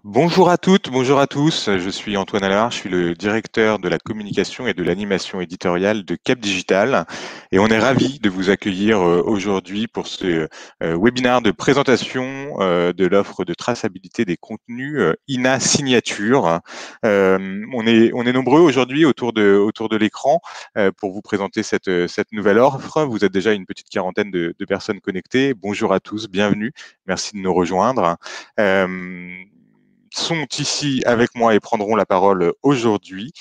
Bonjour à toutes, bonjour à tous. Je suis Antoine Allard, je suis le directeur de la communication et de l'animation éditoriale de Cap Digital et on est ravi de vous accueillir aujourd'hui pour ce webinaire de présentation de l'offre de traçabilité des contenus INA Signature. On est nombreux aujourd'hui autour de l'écran pour vous présenter cette nouvelle offre. Vous êtes déjà une petite quarantaine de personnes connectées. Bonjour à tous, bienvenue. Merci de nous rejoindre. Sont ici avec moi et prendront la parole aujourd'hui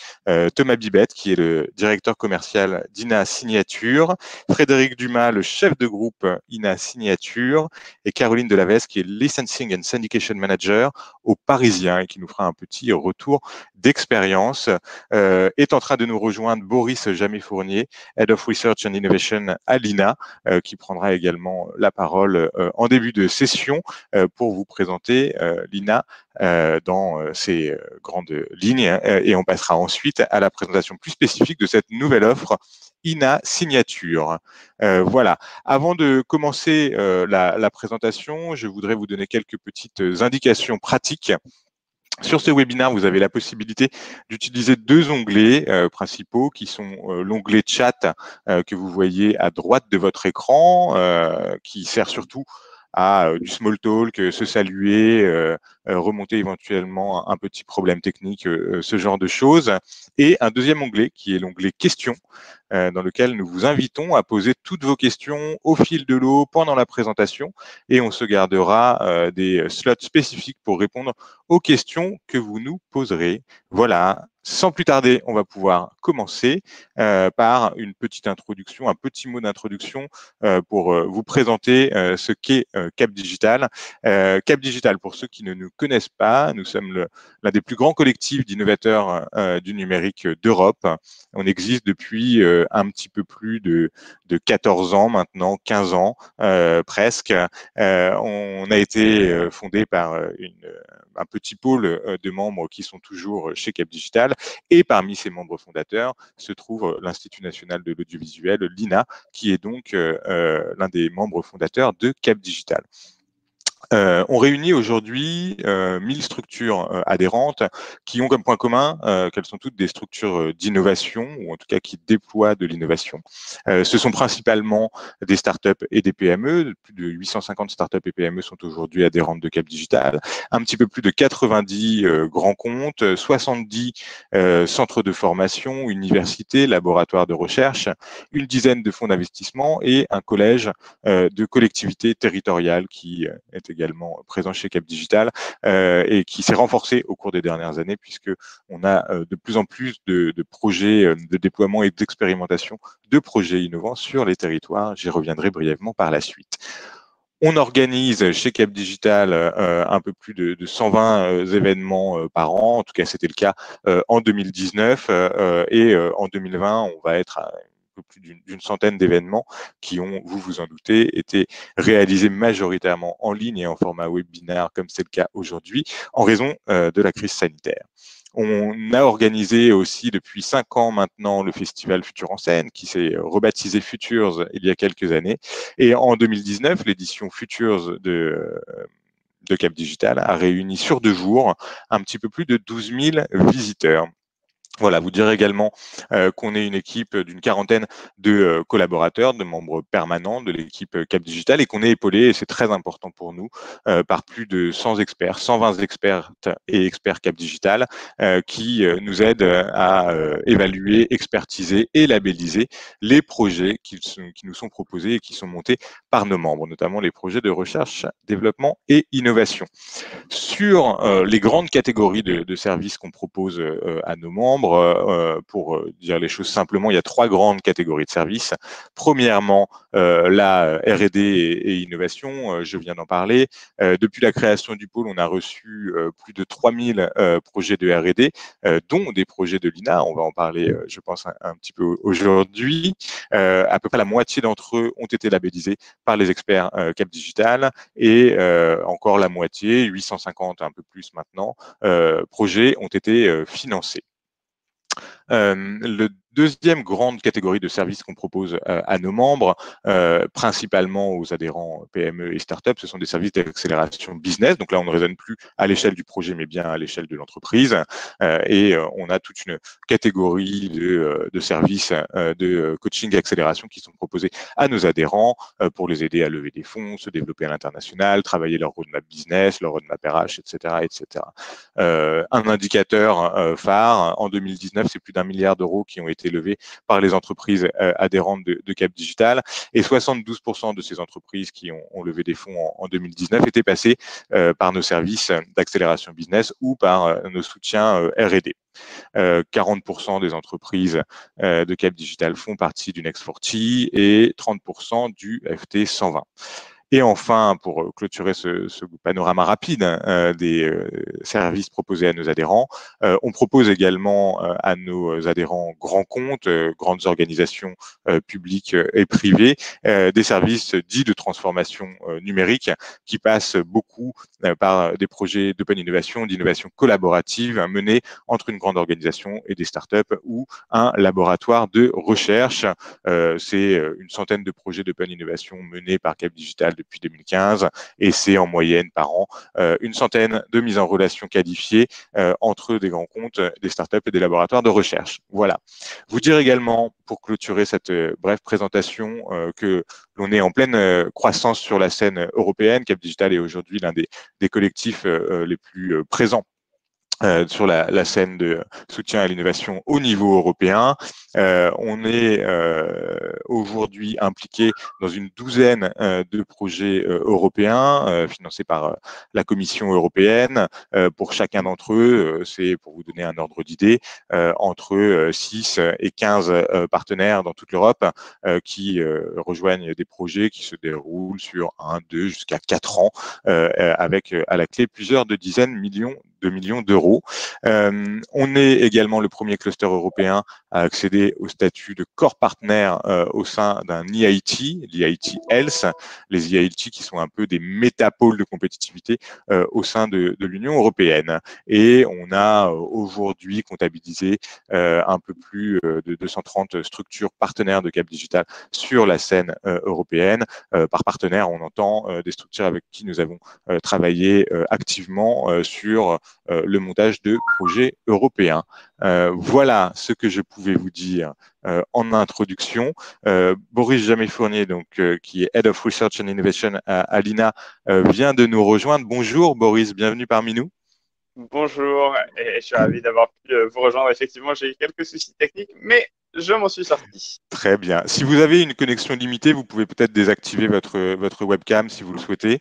Thomas Bibette, qui est le directeur commercial d'INA Signature, Frédéric Dumas, le chef de groupe INA Signature, et Caroline Delavesse, qui est Licensing and Syndication Manager au Parisien et qui nous fera un petit retour d'expérience. Est en train de nous rejoindre Boris Jamais-Fournier, Head of Research and Innovation à l'INA, qui prendra également la parole en début de session pour vous présenter l'INA dans ces grandes lignes et on passera ensuite à la présentation plus spécifique de cette nouvelle offre INA Signature. Voilà. Avant de commencer la présentation, je voudrais vous donner quelques petites indications pratiques. Sur ce webinaire, vous avez la possibilité d'utiliser deux onglets principaux qui sont l'onglet chat que vous voyez à droite de votre écran, qui sert surtout à du small talk, se saluer, remonter éventuellement un petit problème technique, ce genre de choses. Et un deuxième onglet qui est l'onglet questions, dans lequel nous vous invitons à poser toutes vos questions au fil de l'eau pendant la présentation et on se gardera des slots spécifiques pour répondre aux questions que vous nous poserez. Voilà, sans plus tarder, on va pouvoir commencer par une petite introduction, un petit mot d'introduction pour vous présenter ce qu'est Cap Digital. Cap Digital, pour ceux qui ne nous connaissent pas, nous sommes l'un des plus grands collectifs d'innovateurs du numérique d'Europe. On existe depuis un petit peu plus de 14 ans maintenant, 15 ans presque. On a été fondé par un petit pôle de membres qui sont toujours chez Cap Digital et parmi ces membres fondateurs se trouve l'Institut national de l'audiovisuel, l'INA, qui est donc l'un des membres fondateurs de Cap Digital. On réunit aujourd'hui 1000 structures adhérentes qui ont comme point commun qu'elles sont toutes des structures d'innovation ou en tout cas qui déploient de l'innovation. Ce sont principalement des startups et des PME. Plus de 850 startups et PME sont aujourd'hui adhérentes de Cap Digital. Un petit peu plus de 90 grands comptes, 70 centres de formation, universités, laboratoires de recherche, une dizaine de fonds d'investissement et un collège de collectivités territoriales qui est également présent chez Cap Digital et qui s'est renforcé au cours des dernières années puisque on a de plus en plus de projets de déploiement et d'expérimentation de projets innovants sur les territoires. J'y reviendrai brièvement par la suite. On organise chez Cap Digital un peu plus de 120 événements par an. En tout cas, c'était le cas en 2019 et en 2020, on va être à un peu plus d'une centaine d'événements qui ont, vous vous en doutez, été réalisés majoritairement en ligne et en format webinaire, comme c'est le cas aujourd'hui, en raison de la crise sanitaire. On a organisé aussi depuis 5 ans maintenant le festival Futur en scène, qui s'est rebaptisé Futures il y a quelques années. Et en 2019, l'édition Futures de Cap Digital a réuni sur 2 jours un petit peu plus de 12 000 visiteurs. Voilà, vous dire également qu'on est une équipe d'une quarantaine de collaborateurs, de membres permanents de l'équipe Cap Digital et qu'on est épaulé, et c'est très important pour nous, par plus de 100 experts, 120 expertes et experts Cap Digital qui nous aident à évaluer, expertiser et labelliser les projets qui nous sont proposés et qui sont montés par nos membres, notamment les projets de recherche, développement et innovation. Sur les grandes catégories de services qu'on propose à nos membres, pour dire les choses simplement, il y a 3 grandes catégories de services. Premièrement, la R&D et innovation, je viens d'en parler. Depuis la création du pôle, on a reçu plus de 3000 projets de R&D, dont des projets de l'INA. On va en parler, je pense, un petit peu aujourd'hui. À peu près la moitié d'entre eux ont été labellisés par les experts Cap Digital et encore la moitié, 850, un peu plus maintenant, projets ont été financés. Le Deuxième grande catégorie de services qu'on propose à nos membres, principalement aux adhérents PME et startups, ce sont des services d'accélération business. Donc là, on ne raisonne plus à l'échelle du projet, mais bien à l'échelle de l'entreprise. Et on a toute une catégorie de services de coaching et accélération qui sont proposés à nos adhérents pour les aider à lever des fonds, se développer à l'international, travailler leur roadmap business, leur roadmap RH, etc., etc. Un indicateur phare, en 2019, c'est plus d'1 milliard d'euros qui ont été levés par les entreprises adhérentes de Cap Digital, et 72% de ces entreprises qui ont levé des fonds en 2019 étaient passées par nos services d'accélération business ou par nos soutiens R&D. 40% des entreprises de Cap Digital font partie du Next 40 et 30% du FT 120. Et enfin, pour clôturer ce panorama rapide des services proposés à nos adhérents, on propose également à nos adhérents grands comptes, grandes organisations publiques et privées, des services dits de transformation numérique qui passent beaucoup par des projets d'open innovation, d'innovation collaborative menés entre une grande organisation et des startups ou un laboratoire de recherche. C'est une centaine de projets d'open innovation menés par Cap Digital depuis 2015, et c'est en moyenne par an une centaine de mises en relation qualifiées entre des grands comptes, des startups et des laboratoires de recherche. Voilà. Vous dire également, pour clôturer cette brève présentation, que l'on est en pleine croissance sur la scène européenne. Cap Digital est aujourd'hui l'un des collectifs les plus présents sur la scène de soutien à l'innovation au niveau européen. On est aujourd'hui impliqué dans une douzaine de projets européens financés par la Commission européenne. Pour chacun d'entre eux, c'est, pour vous donner un ordre d'idée, entre 6 et 15 partenaires dans toute l'Europe qui rejoignent des projets qui se déroulent sur 1, 2 jusqu'à 4 ans, avec à la clé plusieurs dizaines de millions d'euros. On est également le premier cluster européen à accéder au statut de core partner au sein d'un EIT, l'EIT Health, les EIT qui sont un peu des métapoles de compétitivité au sein de l'Union européenne. Et on a aujourd'hui comptabilisé un peu plus de 230 structures partenaires de Cap Digital sur la scène européenne. Par partenaire, on entend des structures avec qui nous avons travaillé activement sur le montage de projets européens. Voilà ce que je pouvais vous dire en introduction. Boris Jamais-Fournier, qui est Head of Research and Innovation à l'INA, vient de nous rejoindre. Bonjour Boris, bienvenue parmi nous. Bonjour, et je suis ravi d'avoir pu vous rejoindre. Effectivement, j'ai eu quelques soucis techniques, mais je m'en suis sorti. Très bien. Si vous avez une connexion limitée, vous pouvez peut-être désactiver votre webcam si vous le souhaitez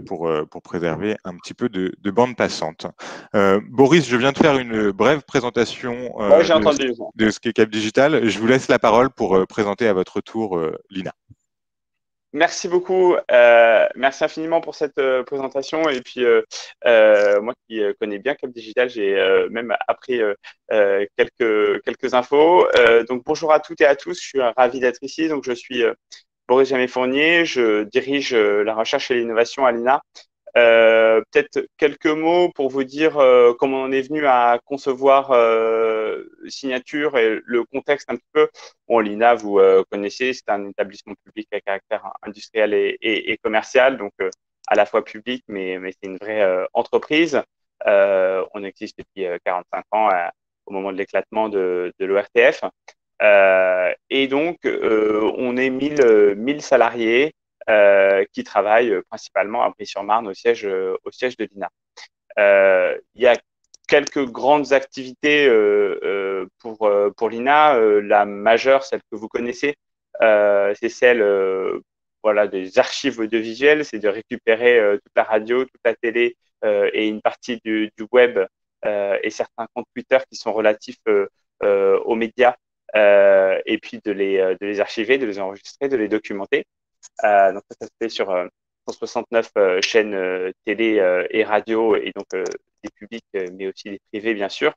pour préserver un petit peu de bande passante. Boris, je viens de faire une brève présentation Ouais, j'ai entendu. de ce qu'est Cap Digital. Je vous laisse la parole pour présenter à votre tour l'INA. Merci beaucoup. Merci infiniment pour cette présentation. Et puis, moi qui connais bien Cap Digital, j'ai même appris quelques infos. Donc, bonjour à toutes et à tous. Je suis ravi d'être ici. Donc, je suis Boris Jamais-Fournier. Je dirige la recherche et l'innovation à l'INA. Peut-être quelques mots pour vous dire comment on est venu à concevoir Signature et le contexte un petit peu. Bon, l'INA, vous connaissez, c'est un établissement public à caractère industriel et commercial, donc à la fois public, mais c'est une vraie entreprise. On existe depuis 45 ans au moment de l'éclatement de l'ORTF. Et donc, on est 1000 salariés qui travaillent principalement à Brie-sur-Marne au siège de l'INA. Il y a quelques grandes activités pour l'INA. La majeure, celle que vous connaissez, c'est celle voilà, des archives audiovisuelles, c'est de récupérer toute la radio, toute la télé et une partie du web et certains comptes Twitter qui sont relatifs aux médias, et puis de les archiver, de les enregistrer, de les documenter. Donc ça se fait sur 169 chaînes télé et radio, et donc des publics, mais aussi des privés, bien sûr.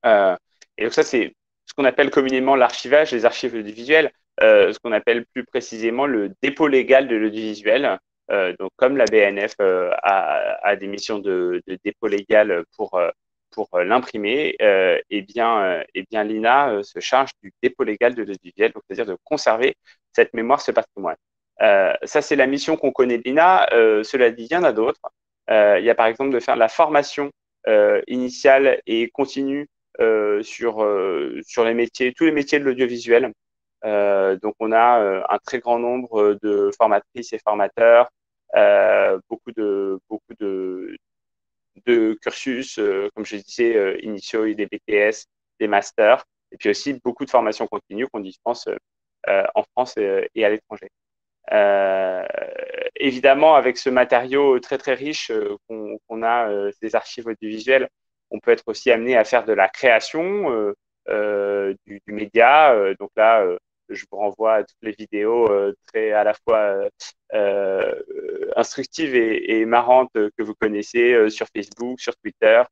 Et donc ça, c'est ce qu'on appelle communément l'archivage, les archives audiovisuelles, ce qu'on appelle plus précisément le dépôt légal de l'audiovisuel. Donc comme la BNF a des missions de dépôt légal pour l'imprimer, l'INA se charge du dépôt légal de l'audiovisuel, c'est-à-dire de conserver cette mémoire, ce patrimoine. Ça, c'est la mission qu'on connaît de l'INA. Cela dit, il y en a d'autres. Il y a par exemple de faire de la formation initiale et continue sur les métiers, tous les métiers de l'audiovisuel. Donc, on a un très grand nombre de formatrices et formateurs, beaucoup de cursus, comme je disais, initiaux et des BTS, des masters, et puis aussi beaucoup de formations continues qu'on dispense en France et à l'étranger. Évidemment, avec ce matériau très très riche qu'on a des archives audiovisuelles, on peut être aussi amené à faire de la création du média. Donc là, je vous renvoie à toutes les vidéos très à la fois instructives et marrantes que vous connaissez sur Facebook, sur Twitter,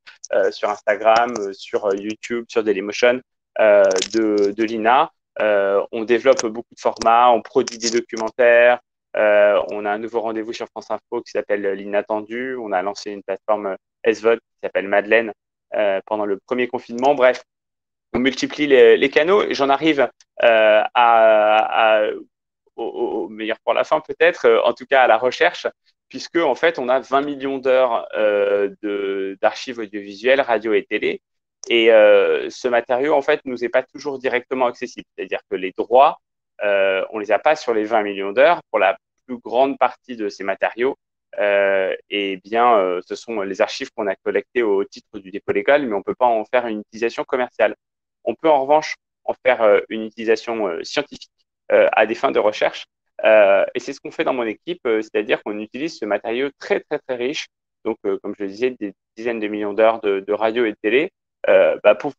sur Instagram, sur YouTube, sur Dailymotion de l'INA. On développe beaucoup de formats, on produit des documentaires, on a un nouveau rendez-vous sur France Info qui s'appelle l'Inattendu, on a lancé une plateforme SVOD qui s'appelle Madeleine pendant le premier confinement. Bref, on multiplie les canaux et j'en arrive au meilleur pour la fin peut-être, en tout cas à la recherche, puisque en fait on a 20 millions d'heures d'archives audiovisuelles, radio et télé. Et ce matériau, en fait, nous est pas toujours directement accessible. C'est-à-dire que les droits, on les a pas sur les 20 millions d'heures. Pour la plus grande partie de ces matériaux, ce sont les archives qu'on a collectées au titre du dépôt légal, mais on peut pas en faire une utilisation commerciale. On peut en revanche en faire une utilisation scientifique à des fins de recherche. Et c'est ce qu'on fait dans mon équipe, c'est-à-dire qu'on utilise ce matériau très, très, très riche. Donc, comme je le disais, des dizaines de millions d'heures de radio et de télé, pour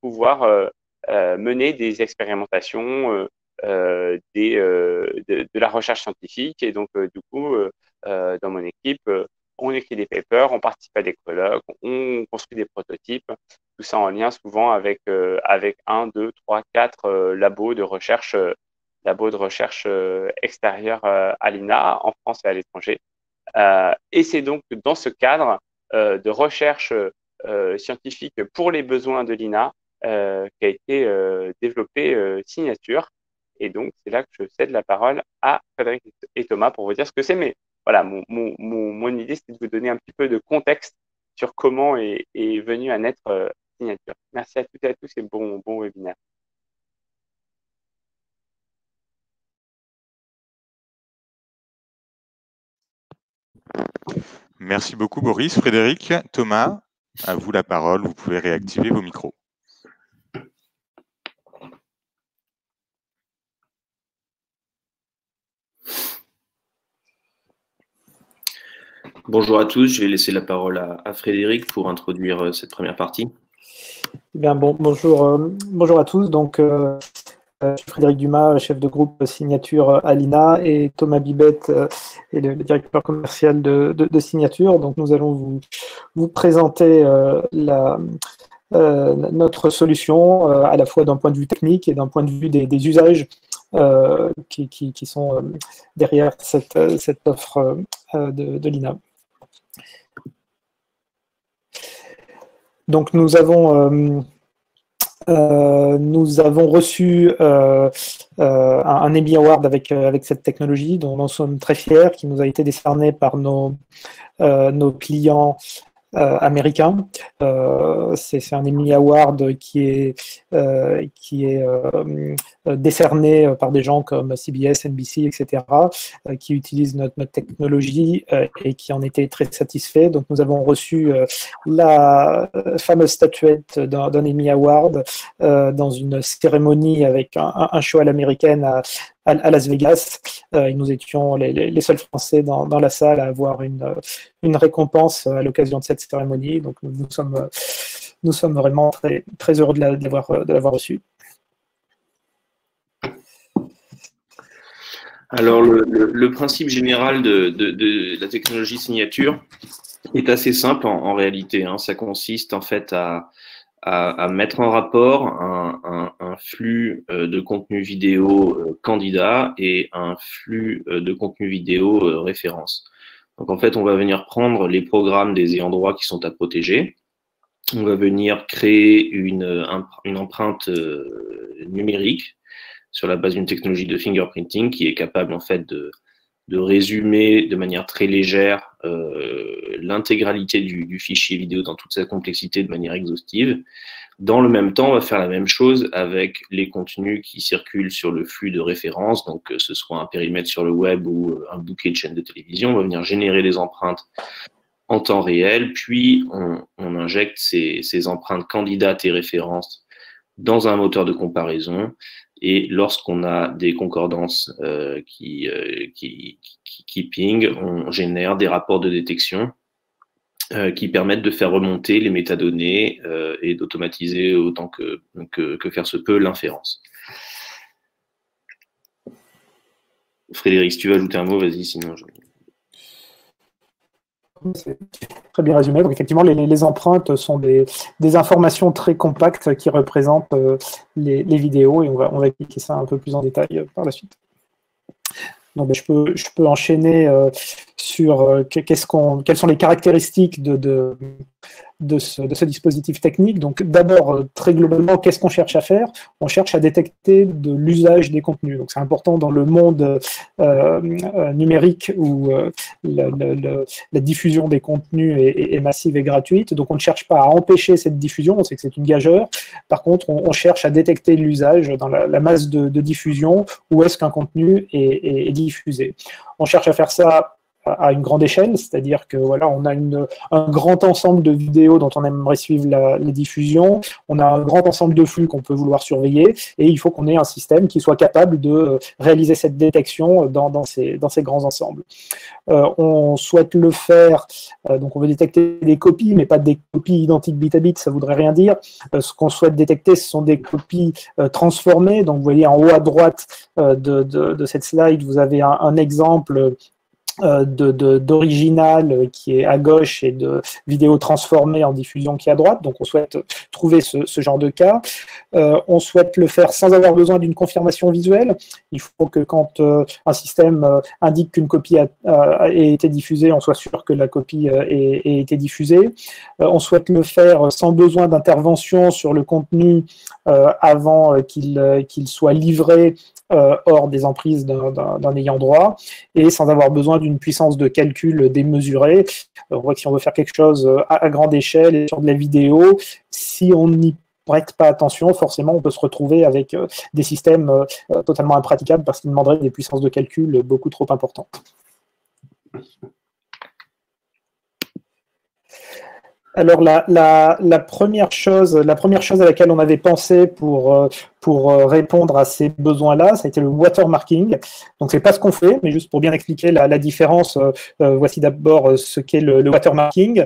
pouvoir mener des expérimentations, de la recherche scientifique. Et donc, du coup, dans mon équipe, on écrit des papers, on participe à des colloques, on construit des prototypes, tout ça en lien souvent avec 1, 2, 3, 4 labos de recherche extérieurs à l'INA, en France et à l'étranger. Et c'est donc dans ce cadre de recherche scientifique pour les besoins de l'INA qu'a été développé Signature. Et donc, c'est là que je cède la parole à Frédéric et Thomas pour vous dire ce que c'est. Mais voilà, mon idée, c'est de vous donner un petit peu de contexte sur comment est venu à naître Signature. Merci à toutes et à tous et bon webinaire. Merci beaucoup, Boris. Frédéric, Thomas, à vous la parole. Vous pouvez réactiver vos micros. Bonjour à tous, je vais laisser la parole à Frédéric pour introduire cette première partie. Bien, bonjour à tous. Donc, je suis Frédéric Dumas, chef de groupe Signature à l'INA, et Thomas Bibette est le directeur commercial de Signature. Donc, nous allons vous présenter notre solution, à la fois d'un point de vue technique et d'un point de vue des usages qui sont derrière cette offre de l'INA. Donc, nous avons reçu un Emmy Award avec cette technologie dont nous sommes très fiers, qui nous a été décerné par nos clients américain. C'est un Emmy Award qui est décerné par des gens comme CBS, NBC, etc., qui utilisent notre technologie et qui en étaient très satisfaits. Donc, nous avons reçu la fameuse statuette d'un Emmy Award dans une cérémonie avec un show à l'américaine à Las Vegas. Et nous étions les seuls Français dans la salle à avoir une récompense à l'occasion de cette cérémonie. Donc, nous sommes vraiment très, très heureux de l'avoir reçu. Alors, le principe général de la technologie signature est assez simple en réalité. Ça consiste en fait à mettre en rapport un flux de contenu vidéo candidat et un flux de contenu vidéo référence. Donc en fait, on va venir prendre les programmes des ayants droit qui sont à protéger on va venir créer une empreinte numérique sur la base d'une technologie de fingerprinting qui est capable en fait de résumer de manière très légère l'intégralité du fichier vidéo dans toute sa complexité de manière exhaustive. Dans le même temps, on va faire la même chose avec les contenus qui circulent sur le flux de référence, donc que ce soit un périmètre sur le web ou un bouquet de chaînes de télévision. On va venir générer des empreintes en temps réel, puis on injecte ces empreintes candidates et références dans un moteur de comparaison. Et lorsqu'on a des concordances qui pingent, on génère des rapports de détection qui permettent de faire remonter les métadonnées et d'automatiser autant que faire se peut l'inférence. Frédéric, si tu veux ajouter un mot, vas-y, sinon je... C'est très bien résumé. Donc effectivement, les empreintes sont des informations très compactes qui représentent les vidéos, et on va expliquer ça un peu plus en détail par la suite. Donc, je peux enchaîner sur quelles sont les caractéristiques de ce dispositif technique. Donc d'abord, très globalement, qu'est-ce qu'on cherche à faire? On cherche à détecter de l'usage des contenus. Donc c'est important dans le monde numérique où la diffusion des contenus est massive et gratuite. Donc on ne cherche pas à empêcher cette diffusion, on sait que c'est une gageure. Par contre, on cherche à détecter l'usage dans la masse de diffusion, où est-ce qu'un contenu est diffusé. On cherche à faire ça à une grande échelle, c'est-à-dire que voilà, on a un grand ensemble de vidéos dont on aimerait suivre la diffusion, on a un grand ensemble de flux qu'on peut vouloir surveiller, et il faut qu'on ait un système qui soit capable de réaliser cette détection dans ces grands ensembles. On souhaite le faire, donc on veut détecter des copies, mais pas des copies identiques bit à bit, ça voudrait rien dire. Ce qu'on souhaite détecter, ce sont des copies transformées. Donc vous voyez en haut à droite de cette slide, vous avez un exemple d'original qui est à gauche et de vidéo transformée en diffusion qui est à droite. Donc on souhaite trouver ce genre de cas. On souhaite le faire sans avoir besoin d'une confirmation visuelle. Il faut que quand un système indique qu'une copie a été diffusée, on soit sûr que la copie ait été diffusée. On souhaite le faire sans besoin d'intervention sur le contenu avant qu'il soit livré hors des emprises d'un ayant droit, et sans avoir besoin d'une puissance de calcul démesurée. On voit que si on veut faire quelque chose à grande échelle et sur de la vidéo, si on n'y prête pas attention, forcément on peut se retrouver avec des systèmes totalement impraticables parce qu'ils demanderaient des puissances de calcul beaucoup trop importantes. Alors la première chose à laquelle on avait pensé pour répondre à ces besoins-là, ça a été le watermarking. Donc c'est pas ce qu'on fait, mais juste pour bien expliquer la différence, voici d'abord ce qu'est le watermarking.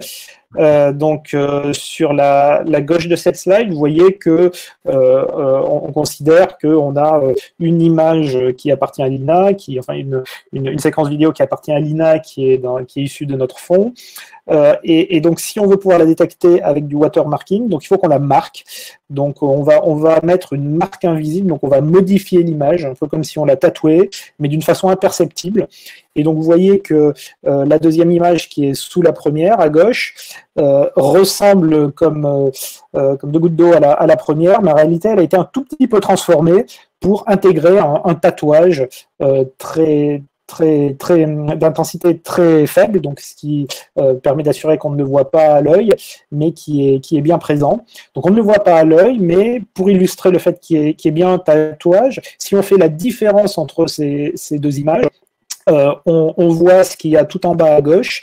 Sur la gauche de cette slide, vous voyez que on considère qu'on a une image qui appartient à l'INA, une séquence vidéo qui appartient à l'INA qui est issue de notre fond. Et donc si on veut pouvoir la détecter avec du watermarking, donc il faut qu'on la marque. Donc on va mettre une marque invisible, donc on va modifier l'image, un peu comme si on la tatouait, mais d'une façon imperceptible. Et donc vous voyez que la deuxième image qui est sous la première, à gauche, ressemble comme deux gouttes d'eau à la première, mais en réalité elle a été un tout petit peu transformée pour intégrer un tatouage d'intensité très faible, donc ce qui permet d'assurer qu'on ne le voit pas à l'œil, mais qui est bien présent. Donc on ne le voit pas à l'œil, mais pour illustrer le fait qu'il y ait bien un tatouage, si on fait la différence entre ces deux images, on voit ce qu'il y a tout en bas à gauche,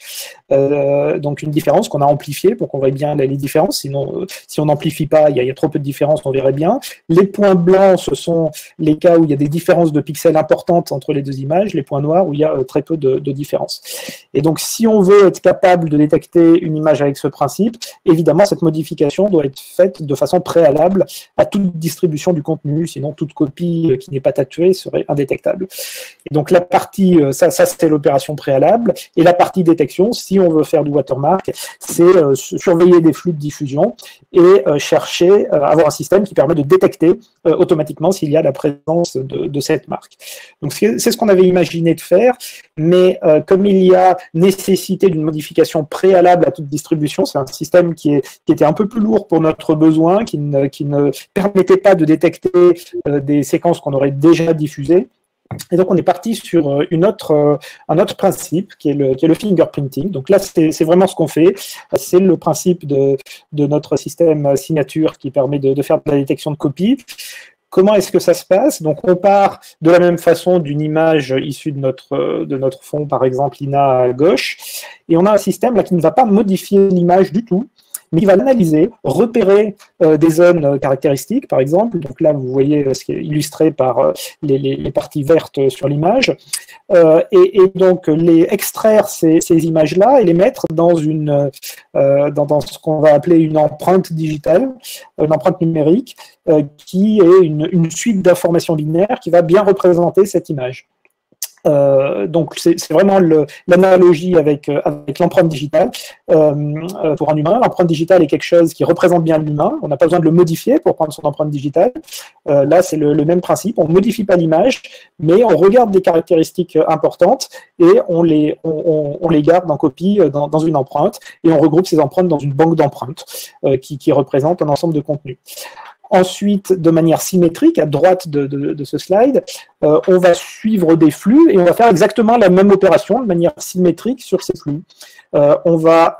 donc une différence qu'on a amplifiée pour qu'on voit bien les différences. Sinon, si on n'amplifie pas, il y a trop peu de différences, on verrait bien. Les points blancs, ce sont les cas où il y a des différences de pixels importantes entre les deux images, les points noirs où il y a très peu de différences. Et donc, si on veut être capable de détecter une image avec ce principe, évidemment, cette modification doit être faite de façon préalable à toute distribution du contenu, sinon toute copie qui n'est pas tatouée serait indétectable. Et donc, la partie Ça c'est l'opération préalable. Et la partie détection, si on veut faire du watermark, c'est surveiller des flux de diffusion et chercher, avoir un système qui permet de détecter automatiquement s'il y a la présence de cette marque. Donc c'est ce qu'on avait imaginé de faire, mais comme il y a nécessité d'une modification préalable à toute distribution, c'est un système qui était un peu plus lourd pour notre besoin, qui ne permettait pas de détecter des séquences qu'on aurait déjà diffusées. Et donc, on est parti sur un autre principe qui est le fingerprinting. Donc là, c'est vraiment ce qu'on fait. C'est le principe de notre système signature qui permet de faire de la détection de copies. Comment est-ce que ça se passe? Donc, on part de la même façon d'une image issue de notre fond, par exemple, l'INA à gauche, et on a un système là qui ne va pas modifier l'image du tout, mais il va l'analyser, repérer des zones caractéristiques, par exemple. Donc là, vous voyez ce qui est illustré par les parties vertes sur l'image. Et donc, extraire ces images-là et les mettre dans ce qu'on va appeler une empreinte digitale, une empreinte numérique, qui est une suite d'informations binaires qui va bien représenter cette image. Donc c'est vraiment l'analogie avec l'empreinte digitale pour un humain. L'empreinte digitale est quelque chose qui représente bien l'humain. On n'a pas besoin de le modifier pour prendre son empreinte digitale. Là, c'est le même principe. On ne modifie pas l'image, mais on regarde des caractéristiques importantes et on les garde en copie dans une empreinte et on regroupe ces empreintes dans une banque d'empreintes qui représente un ensemble de contenus. Ensuite, de manière symétrique, à droite de ce slide, on va suivre des flux et on va faire exactement la même opération de manière symétrique sur ces flux. On va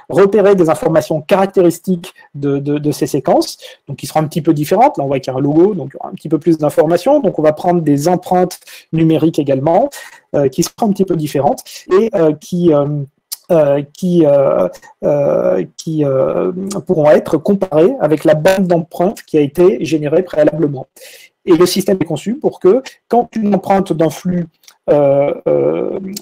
repérer des informations caractéristiques de ces séquences, donc qui seront un petit peu différentes. Là, on voit qu'il y a un logo, donc il y aura un petit peu plus d'informations. Donc, on va prendre des empreintes numériques également, qui seront un petit peu différentes et qui pourront être comparés avec la bande d'empreintes qui a été générée préalablement. Et le système est conçu pour que, quand une empreinte d'un flux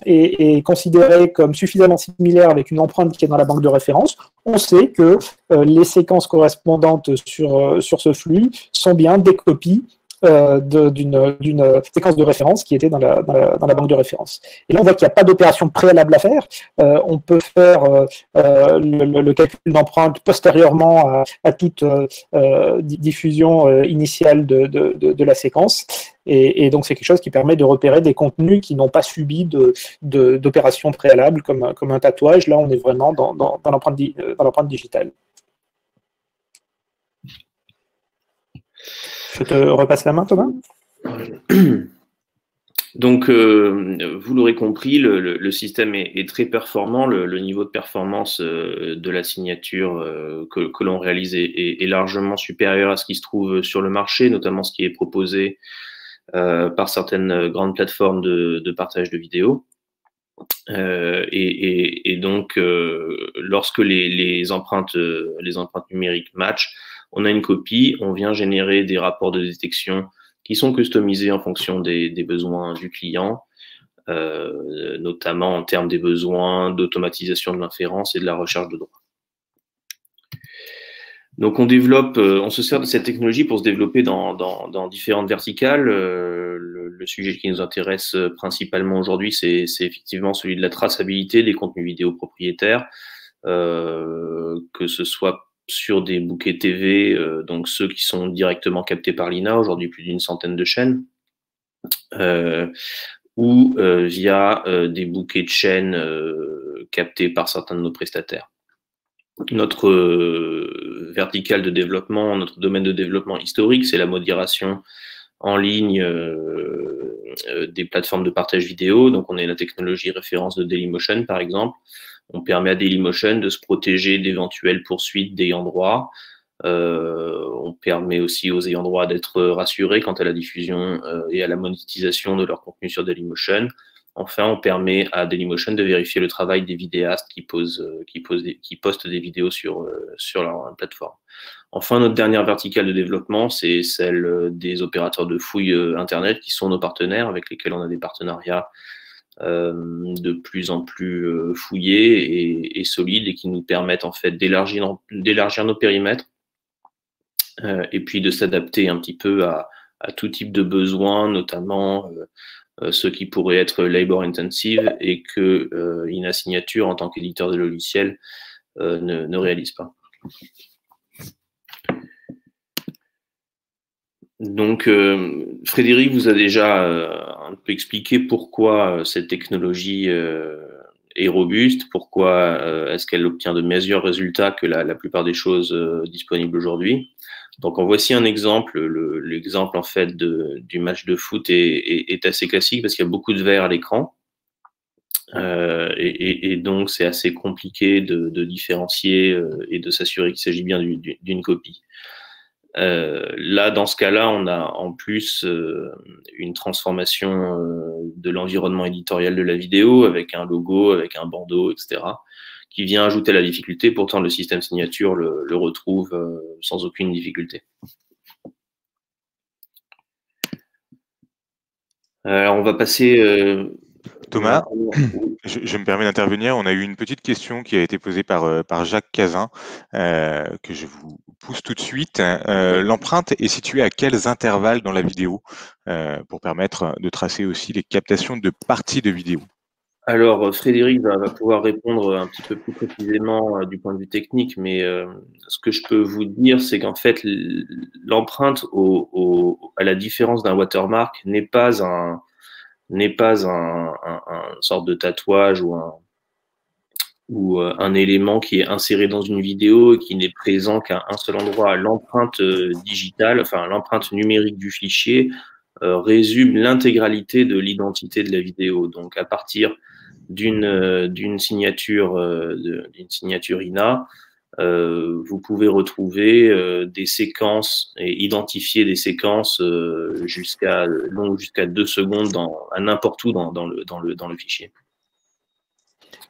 est considérée comme suffisamment similaire avec une empreinte qui est dans la banque de référence, on sait que les séquences correspondantes sur ce flux sont bien des copies d'une séquence de référence qui était dans la banque de référence. Et là, on voit qu'il n'y a pas d'opération préalable à faire. On peut faire le calcul d'empreinte postérieurement à toute diffusion initiale de la séquence. Et donc, c'est quelque chose qui permet de repérer des contenus qui n'ont pas subi d'opération préalable, comme un tatouage. Là, on est vraiment dans l'empreinte digitale. Je te repasse la main, Thomas. Donc, vous l'aurez compris, le système est très performant. Le niveau de performance de la signature que l'on réalise est largement supérieur à ce qui se trouve sur le marché, notamment ce qui est proposé par certaines grandes plateformes de partage de vidéos. Et donc, lorsque les empreintes numériques matchent, on a une copie, on vient générer des rapports de détection qui sont customisés en fonction des besoins du client, notamment en termes des besoins d'automatisation de l'inférence et de la recherche de droits. Donc on se sert de cette technologie pour se développer dans différentes verticales. Le sujet qui nous intéresse principalement aujourd'hui, c'est effectivement celui de la traçabilité des contenus vidéo propriétaires, que ce soit sur des bouquets TV, donc ceux qui sont directement captés par l'INA, aujourd'hui plus d'une centaine de chaînes, ou via des bouquets de chaînes captés par certains de nos prestataires. Notre verticale de développement, notre domaine de développement historique, c'est la modération en ligne des plateformes de partage vidéo. Donc, on est la technologie référence de Dailymotion, par exemple. On permet à Dailymotion de se protéger d'éventuelles poursuites d'ayants droit. On permet aussi aux ayants droit d'être rassurés quant à la diffusion et à la monétisation de leur contenu sur Dailymotion. Enfin, on permet à Dailymotion de vérifier le travail des vidéastes qui postent des vidéos sur leur plateforme. Enfin, notre dernière verticale de développement, c'est celle des opérateurs de fouille Internet qui sont nos partenaires, avec lesquels on a des partenariats de plus en plus fouillés et solides et qui nous permettent en fait d'élargir nos périmètres et puis de s'adapter un petit peu à tout type de besoins, notamment ce qui pourrait être labor intensive et que INA Signature, en tant qu'éditeur de logiciels, ne réalise pas. Donc, Frédéric vous a déjà un peu expliqué pourquoi cette technologie est robuste, pourquoi est-ce qu'elle obtient de meilleurs résultats que la plupart des choses disponibles aujourd'hui. Donc, en voici un exemple. L'exemple en fait du match de foot est assez classique parce qu'il y a beaucoup de verre à l'écran. Et donc, c'est assez compliqué de différencier et de s'assurer qu'il s'agit bien d'une copie. Là, dans ce cas-là, on a en plus une transformation de l'environnement éditorial de la vidéo avec un logo, avec un bandeau, etc., qui vient ajouter la difficulté. Pourtant, le système signature le retrouve sans aucune difficulté. Alors, on va passer... Thomas, je me permets d'intervenir. On a eu une petite question qui a été posée par Jacques Cazin, que je vous pousse tout de suite. L'empreinte est située à quels intervalles dans la vidéo pour permettre de tracer aussi les captations de parties de vidéo? Alors, Frédéric va pouvoir répondre un petit peu plus précisément du point de vue technique, mais ce que je peux vous dire, c'est qu'en fait, l'empreinte, à la différence d'un watermark, n'est pas un sorte de tatouage ou un élément qui est inséré dans une vidéo et qui n'est présent qu'à un seul endroit. L'empreinte digitale, enfin l'empreinte numérique du fichier, résume l'intégralité de l'identité de la vidéo. Donc, à partir d'une signature INA, vous pouvez retrouver des séquences et identifier des séquences jusqu'à 2 secondes à n'importe où dans le fichier.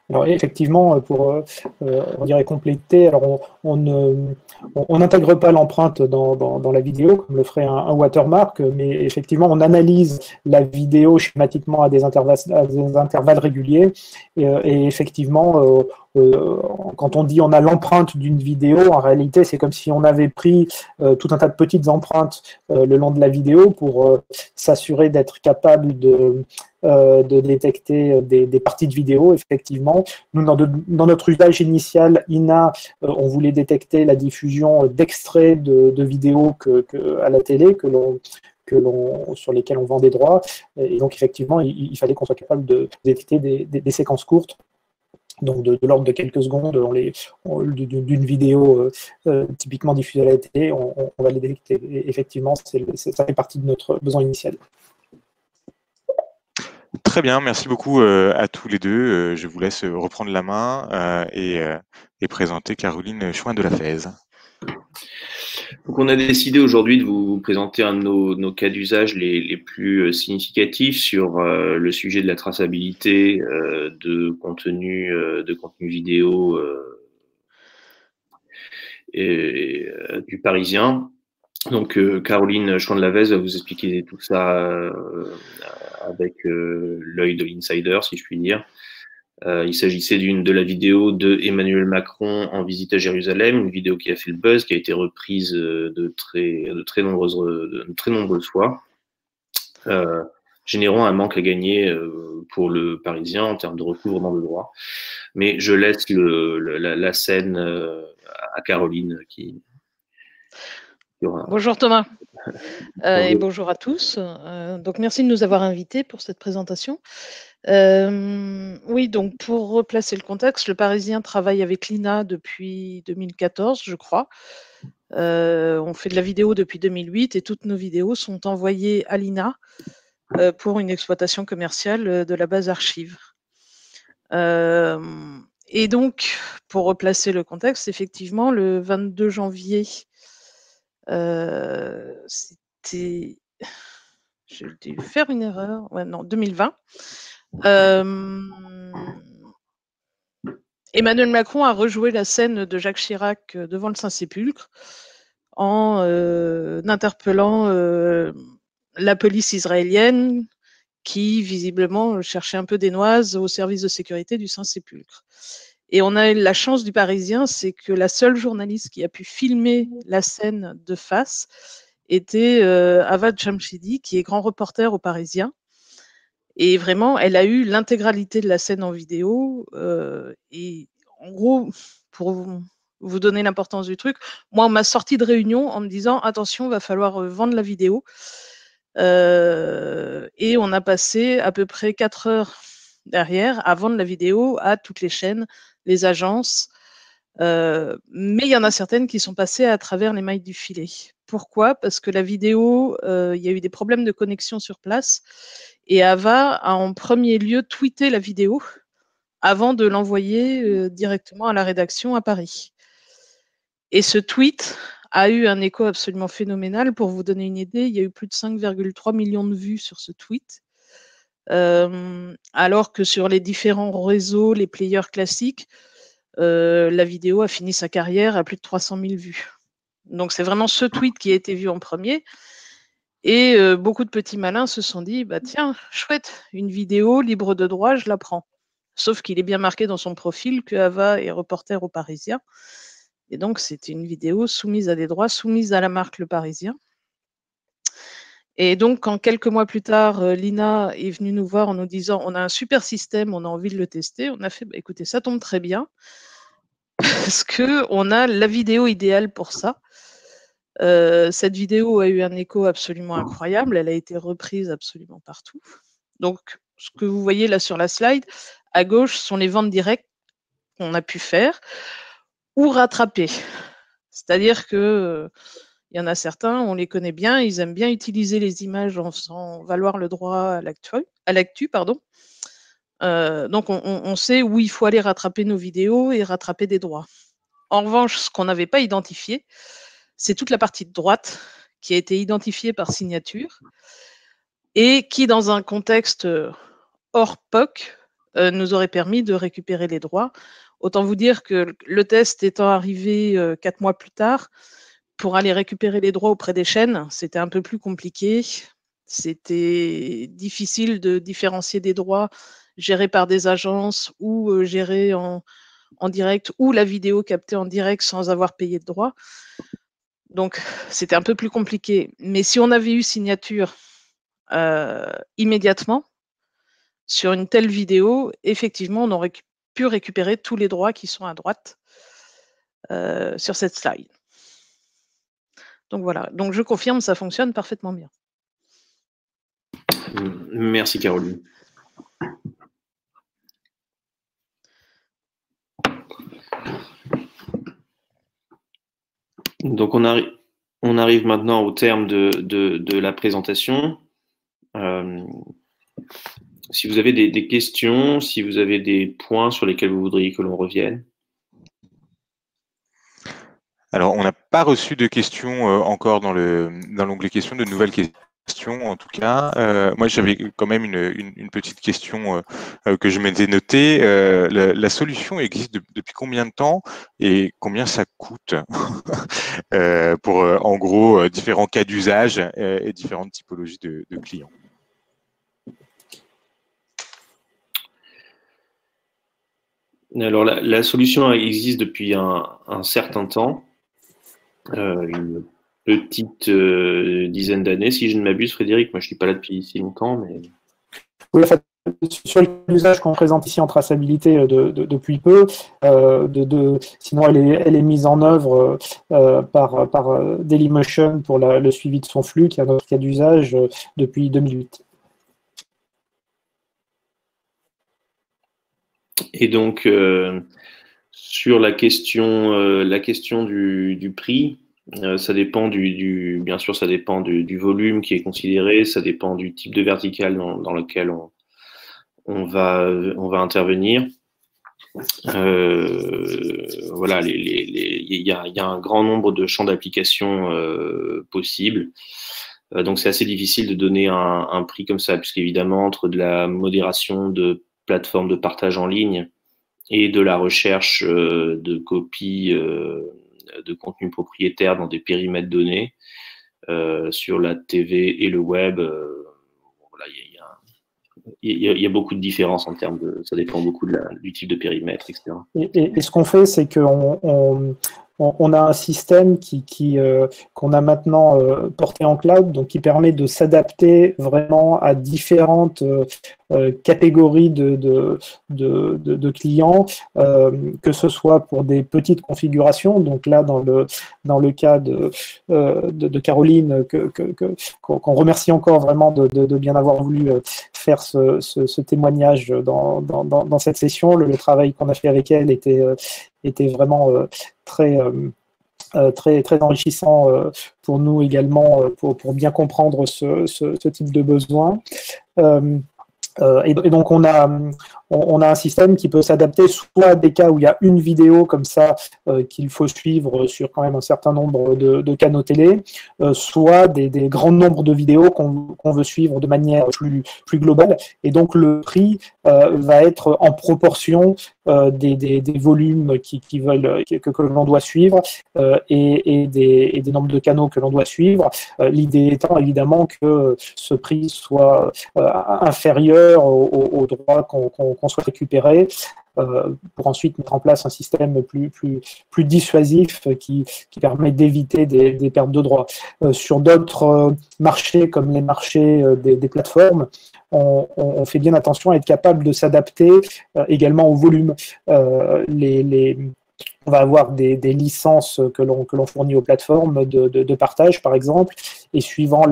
Alors effectivement, pour on dirait compléter, alors on n'intègre pas l'empreinte dans la vidéo comme le ferait un watermark, mais effectivement on analyse la vidéo schématiquement à des intervalles réguliers et effectivement quand on dit on a l'empreinte d'une vidéo, en réalité c'est comme si on avait pris tout un tas de petites empreintes le long de la vidéo pour s'assurer d'être capable de détecter des parties de vidéo. Effectivement, nous, dans notre usage initial, INA, on voulait détecter la diffusion d'extraits de vidéos à la télé sur lesquels on vend des droits. Et donc, effectivement, il fallait qu'on soit capable de détecter des séquences courtes. Donc, de l'ordre de quelques secondes, d'une vidéo typiquement diffusée à la télé, on va les détecter. Et effectivement, ça fait partie de notre besoin initial. Très bien, merci beaucoup à tous les deux. Je vous laisse reprendre la main et présenter Caroline Chouin de la Fèze. Donc, on a décidé aujourd'hui de vous présenter un de nos cas d'usage les plus significatifs sur le sujet de la traçabilité de contenu vidéo du Parisien. Donc, Caroline Chouin de la Fèze va vous expliquer tout ça avec l'œil de l'insider, si je puis dire. Il s'agissait de la vidéo de Emmanuel Macron en visite à Jérusalem, une vidéo qui a fait le buzz, qui a été reprise de très nombreuses fois, générant un manque à gagner pour le Parisien en termes de recouvrement de droits. Mais je laisse la scène à Caroline qui aura... Bonjour Thomas. Et bonjour à tous. Donc merci de nous avoir invités pour cette présentation. Oui, donc pour replacer le contexte, le Parisien travaille avec l'INA depuis 2014, je crois. On fait de la vidéo depuis 2008 et toutes nos vidéos sont envoyées à l'INA pour une exploitation commerciale de la base archive. Et donc, pour replacer le contexte, effectivement, le 22 janvier, c'était... J'ai dû faire une erreur. Ouais, non, 2020. Emmanuel Macron a rejoué la scène de Jacques Chirac devant le Saint-Sépulcre en interpellant la police israélienne qui visiblement cherchait un peu des noises au service de sécurité du Saint-Sépulcre. Et on a eu la chance du Parisien, c'est que la seule journaliste qui a pu filmer la scène de face était Avad Jamshidi, qui est grand reporter au Parisien. Et vraiment, elle a eu l'intégralité de la scène en vidéo. Et en gros, pour vous donner l'importance du truc, moi, on m'a sorti de réunion en me disant, attention, va falloir vendre la vidéo. Et on a passé à peu près 4 heures derrière à vendre la vidéo à toutes les chaînes, les agences. Mais il y en a certaines qui sont passées à travers les mailles du filet. Pourquoi? Parce que la vidéo, il y a eu des problèmes de connexion sur place et Ava a en premier lieu tweeté la vidéo avant de l'envoyer directement à la rédaction à Paris. Et ce tweet a eu un écho absolument phénoménal. Pour vous donner une idée, il y a eu plus de 5,3 millions de vues sur ce tweet. Alors que sur les différents réseaux, les players classiques, la vidéo a fini sa carrière à plus de 300 000 vues. Donc c'est vraiment ce tweet qui a été vu en premier. Et beaucoup de petits malins se sont dit, bah tiens, chouette, une vidéo libre de droit, je la prends. Sauf qu'il est bien marqué dans son profil que Ava est reporter au Parisien. Et donc c'était une vidéo soumise à des droits, soumise à la marque Le Parisien. Et donc, quand quelques mois plus tard, Lina est venue nous voir en nous disant, on a un super système, on a envie de le tester, on a fait, bah, écoutez, ça tombe très bien, parce qu'on a la vidéo idéale pour ça. Cette vidéo a eu un écho absolument incroyable, elle a été reprise absolument partout. Donc, ce que vous voyez là sur la slide, à gauche sont les ventes directes qu'on a pu faire ou rattraper. C'est-à-dire que il y en a certains, on les connaît bien, ils aiment bien utiliser les images en faisant valoir le droit à l'actu. Donc, on sait où il faut aller rattraper nos vidéos et rattraper des droits. En revanche, ce qu'on n'avait pas identifié, c'est toute la partie de droite qui a été identifiée par signature et qui, dans un contexte hors POC, nous aurait permis de récupérer les droits. Autant vous dire que le test étant arrivé 4 mois plus tard, pour aller récupérer les droits auprès des chaînes, c'était un peu plus compliqué. C'était difficile de différencier des droits gérés par des agences ou gérés en direct, ou la vidéo captée en direct sans avoir payé de droits. Donc, c'était un peu plus compliqué. Mais si on avait eu signature immédiatement sur une telle vidéo, effectivement, on aurait pu récupérer tous les droits qui sont à droite sur cette slide. Donc voilà, donc je confirme, ça fonctionne parfaitement bien. Merci Caroline. Donc on arrive maintenant au terme de la présentation. Si vous avez des questions, si vous avez des points sur lesquels vous voudriez que l'on revienne. Alors, on n'a pas reçu de questions encore dans l'onglet questions, de nouvelles questions en tout cas. Moi, j'avais quand même une petite question que je m'étais notée. La solution existe depuis combien de temps et combien ça coûte pour, en gros, différents cas d'usage et différentes typologies de clients? Alors, la solution existe depuis un certain temps. Une petite dizaine d'années, si je ne m'abuse, Frédéric. Moi, je ne suis pas là depuis si longtemps, mais... Oui, en fait, sur l'usage qu'on présente ici en traçabilité depuis peu, sinon elle est mise en œuvre par Dailymotion pour le suivi de son flux, qui est notre cas d'usage depuis 2008. Et donc, sur la question du prix, ça dépend bien sûr, ça dépend du volume qui est considéré, ça dépend du type de vertical dans lequel on va intervenir. Voilà, il y a un grand nombre de champs d'application possibles. Donc, c'est assez difficile de donner un prix comme ça, puisqu'évidemment, entre de la modération de plateformes de partage en ligne et de la recherche de copies de contenu propriétaire dans des périmètres donnés sur la TV et le web, voilà, il y a beaucoup de différences en termes de... Ça dépend beaucoup du type de périmètre, etc. Et ce qu'on fait, c'est qu'on on a un système qu'on a maintenant porté en cloud, donc qui permet de s'adapter vraiment à différentes catégories de clients, que ce soit pour des petites configurations. Donc là, dans le cas de Caroline, qu'on remercie encore vraiment de bien avoir voulu faire ce témoignage dans cette session. Le travail qu'on a fait avec elle était vraiment très enrichissant pour nous également, pour bien comprendre ce type de besoin. Et donc on a un système qui peut s'adapter soit à des cas où il y a une vidéo comme ça qu'il faut suivre sur quand même un certain nombre de canaux télé, soit des grands nombres de vidéos qu'on veut suivre de manière plus globale. Et donc le prix va être en proportion des volumes que l'on doit suivre et des nombres de canaux que l'on doit suivre. L'idée étant évidemment que ce prix soit inférieur aux droits qu'on souhaite récupérer, pour ensuite mettre en place un système plus dissuasif qui permet d'éviter des pertes de droits. Sur d'autres marchés, comme les marchés des plateformes, on fait bien attention à être capable de s'adapter également au volume. On va avoir des licences que l'on fournit aux plateformes de partage, par exemple, et suivant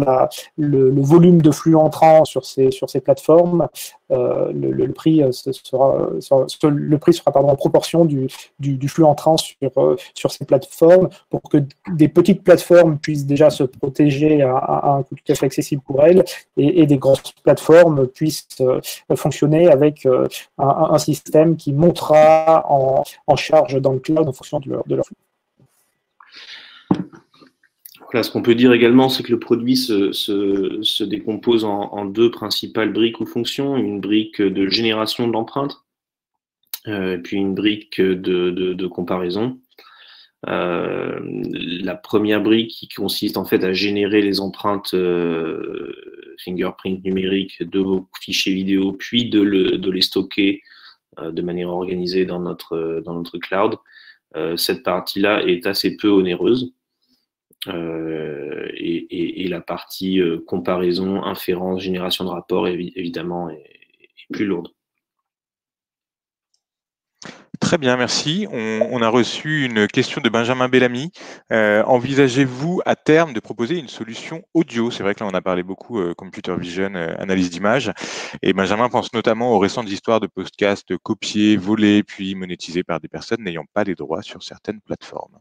le volume de flux entrant sur ces plateformes, le prix sera en proportion du flux entrant sur ces plateformes, pour que des petites plateformes puissent déjà se protéger à un coût tout à fait accessible pour elles, et des grosses plateformes puissent fonctionner avec un système qui montera en charge dans le cloud en fonction de leur flux. Voilà, ce qu'on peut dire également, c'est que le produit se décompose en deux principales briques ou fonctions. Une brique de génération de l'empreinte, puis une brique de comparaison. La première brique qui consiste en fait à générer les empreintes fingerprint numériques de vos fichiers vidéo, puis de les stocker de manière organisée dans notre cloud. Cette partie-là est assez peu onéreuse. Et la partie comparaison, inférence, génération de rapports, évidemment, est plus lourde. Très bien, merci. On a reçu une question de Benjamin Bellamy. Envisagez-vous à terme de proposer une solution audio? C'est vrai que là, on a parlé beaucoup computer vision, analyse d'image. Et Benjamin pense notamment aux récentes histoires de podcasts copiés, volés, puis monétisés par des personnes n'ayant pas les droits sur certaines plateformes.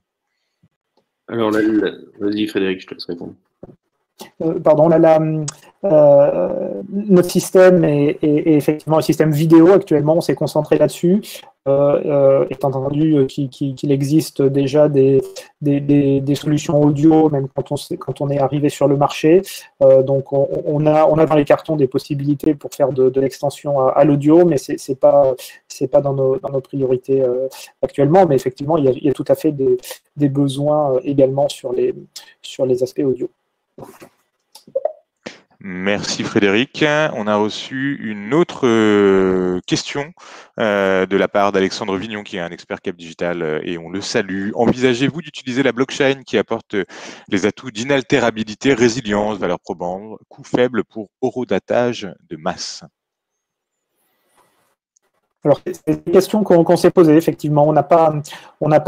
Alors, vas-y Frédéric, je te laisse répondre. Pardon, notre système est effectivement un système vidéo actuellement, on s'est concentré là-dessus, étant entendu qu'il existe déjà des solutions audio, même quand on est arrivé sur le marché. Donc on a dans les cartons des possibilités pour faire de l'extension à l'audio, mais c'est pas dans nos priorités actuellement, mais effectivement il y a tout à fait des besoins également sur les aspects audio. Merci Frédéric. On a reçu une autre question de la part d'Alexandre Vignon, qui est un expert Cap Digital, et on le salue. Envisagez-vous d'utiliser la blockchain qui apporte les atouts d'inaltérabilité, résilience, valeur probante, coût faible pour horodatage de masse? Alors, c'est une question qu'on s'est posée, effectivement. On n'a pas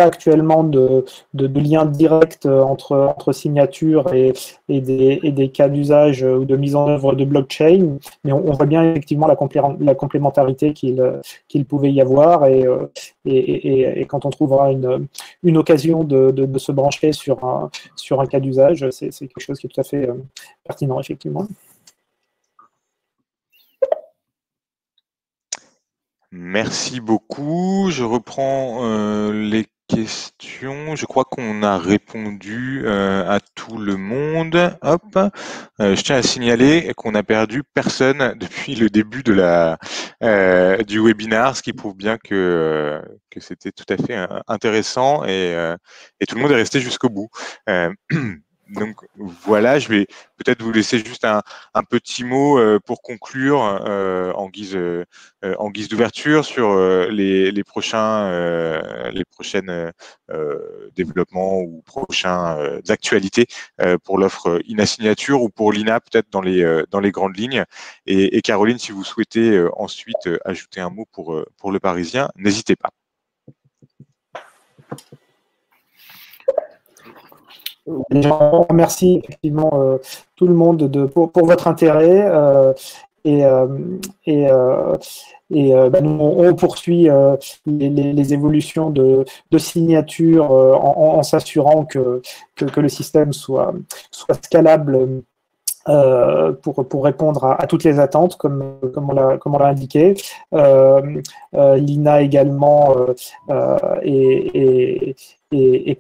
actuellement de lien direct entre signature et des cas d'usage ou de mise en œuvre de blockchain, mais on voit bien effectivement la complémentarité qu'il pouvait y avoir, et quand on trouvera une occasion de se brancher sur un cas d'usage, c'est quelque chose qui est tout à fait pertinent, effectivement. Merci beaucoup. Je reprends les questions. Je crois qu'on a répondu à tout le monde. Hop. Je tiens à signaler qu'on a perdu personne depuis le début du webinaire, ce qui prouve bien que c'était tout à fait intéressant, et tout le monde est resté jusqu'au bout. Donc voilà, je vais peut-être vous laisser juste un petit mot pour conclure en guise d'ouverture sur les prochaines développements ou prochaines actualités pour l'offre INA Signature ou pour l'INA peut-être dans les grandes lignes. Et Caroline, si vous souhaitez ensuite ajouter un mot pour le Parisien, n'hésitez pas. Je remercie effectivement tout le monde pour votre intérêt nous, on poursuit les évolutions de signature en s'assurant que le système soit scalable pour répondre à toutes les attentes, comme on l'a indiqué. L'INA également est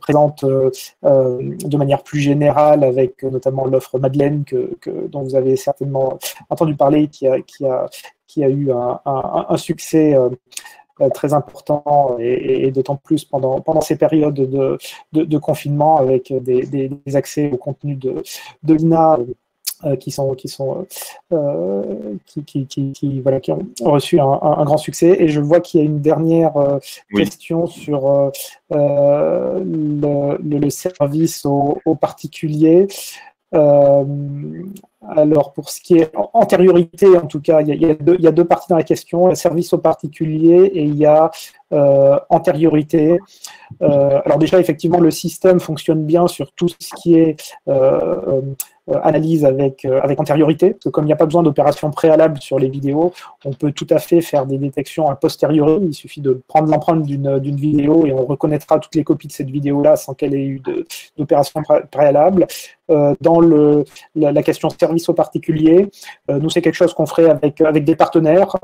présente de manière plus générale avec notamment l'offre Madeleine dont vous avez certainement entendu parler, qui a eu un succès très important et d'autant plus pendant ces périodes de confinement avec des accès au contenu de l'INA qui ont reçu un grand succès. Et je vois qu'il y a une dernière question sur le service aux particuliers. Alors, pour ce qui est antériorité, en tout cas, il y a deux parties dans la question. Il y a service aux particuliers et il y a antériorité. Alors déjà, effectivement, le système fonctionne bien sur tout ce qui est analyse avec antériorité, parce que comme il n'y a pas besoin d'opération préalable sur les vidéos, on peut tout à fait faire des détections a posteriori. Il suffit de prendre l'empreinte d'une vidéo et on reconnaîtra toutes les copies de cette vidéo-là sans qu'elle ait eu d'opération préalable. Dans la question service aux particuliers, nous c'est quelque chose qu'on ferait avec des partenaires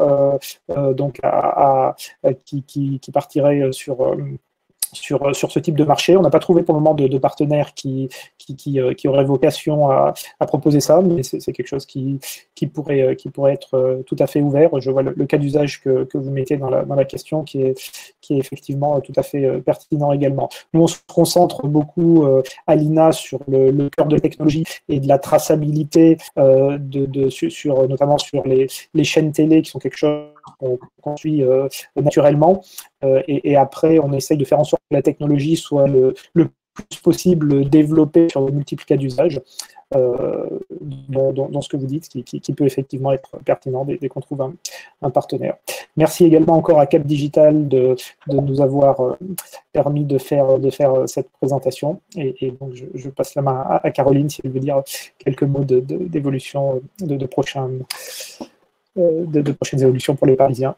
qui partiraient sur ce type de marché. On n'a pas trouvé pour le moment de partenaires qui auraient vocation à proposer ça, mais c'est quelque chose qui pourrait être tout à fait ouvert. Je vois le cas d'usage que vous mettez dans la question qui est effectivement tout à fait pertinent également. Nous, on se concentre beaucoup à l'INA sur le cœur de la technologie et de la traçabilité, notamment sur les chaînes télé, qui sont quelque chose qu'on suit naturellement. Et après, on essaye de faire en sorte que la technologie soit le plus possible développée sur de multiples cas d'usage, dans ce que vous dites, qui peut effectivement être pertinent dès qu'on trouve un partenaire. Merci également encore à Cap Digital de nous avoir permis de faire cette présentation. Et donc, je passe la main à Caroline, si elle veut dire quelques mots d'évolution, de prochaines évolutions pour les Parisiens.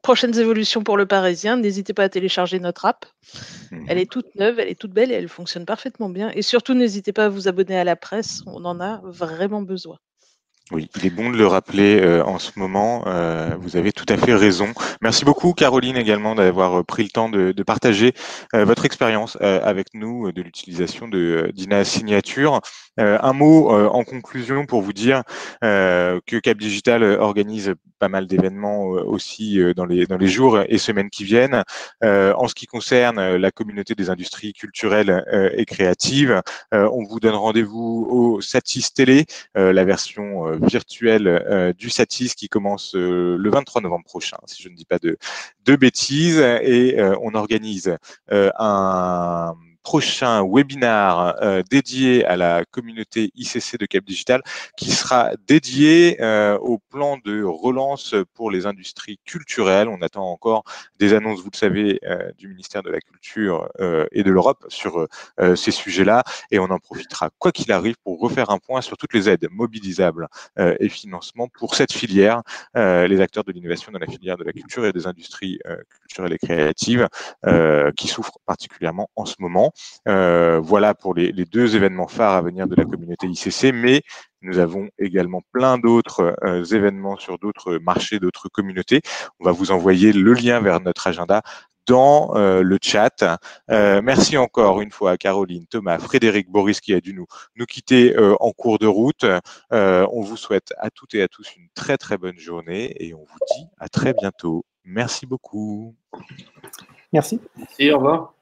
Prochaines évolutions pour le Parisien, n'hésitez pas à télécharger notre app. Elle est toute neuve, elle est toute belle et elle fonctionne parfaitement bien. Et surtout, n'hésitez pas à vous abonner à la presse, on en a vraiment besoin. Oui, il est bon de le rappeler en ce moment. Vous avez tout à fait raison. Merci beaucoup, Caroline, également, d'avoir pris le temps de partager votre expérience avec nous de l'utilisation d'INA Signature. Un mot en conclusion pour vous dire que Cap Digital organise pas mal d'événements aussi dans les jours et semaines qui viennent. En ce qui concerne la communauté des industries culturelles et créatives, on vous donne rendez-vous au Satis Télé, la version virtuelle du Satis qui commence le 23 novembre prochain, si je ne dis pas de bêtises. Et on organise un prochain webinar dédié à la communauté ICC de Cap Digital qui sera dédié au plan de relance pour les industries culturelles. On attend encore des annonces, vous le savez, du ministère de la Culture et de l'Europe sur ces sujets-là, et on en profitera quoi qu'il arrive pour refaire un point sur toutes les aides mobilisables et financements pour cette filière, les acteurs de l'innovation dans la filière de la culture et des industries culturelles et créatives qui souffrent particulièrement en ce moment. Voilà pour les deux événements phares à venir de la communauté ICC, mais nous avons également plein d'autres événements sur d'autres marchés, d'autres communautés. On va vous envoyer le lien vers notre agenda dans le chat. Merci encore une fois à Caroline, Thomas, Frédéric, Boris qui a dû nous quitter en cours de route. On vous souhaite à toutes et à tous une très très bonne journée et on vous dit à très bientôt. Merci beaucoup. Merci. Merci, au revoir.